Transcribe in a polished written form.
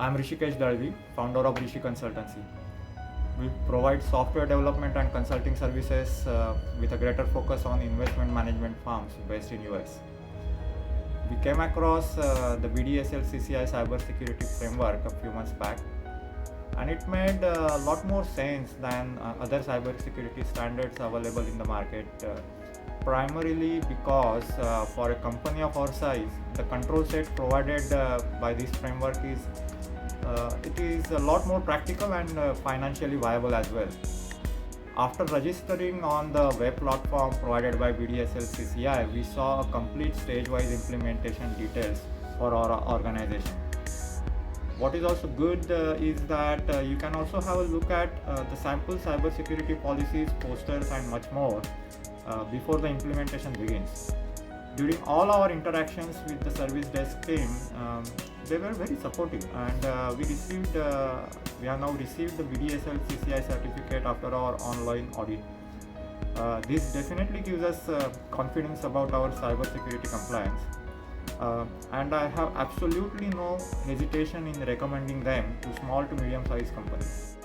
I'm Rishikesh Dalvi, founder of Rishi Consultancy. We provide software development and consulting services with a greater focus on investment management firms based in US. We came across the BDSLCCI Cybersecurity framework a few months back, and it made a lot more sense than other cybersecurity standards available in the market. Primarily because for a company of our size, the control set provided by this framework is a lot more practical and financially viable as well. After registering on the web platform provided by BDSLCCI, we saw a complete stage-wise implementation details for our organization. What is also good is that you can also have a look at the sample cybersecurity policies, posters, and much more before the implementation begins. During all our interactions with the service desk team, they were very supportive, and we have now received the BDSLCCI certificate after our online audit. This definitely gives us confidence about our cybersecurity compliance, and I have absolutely no hesitation in recommending them to small to medium sized companies.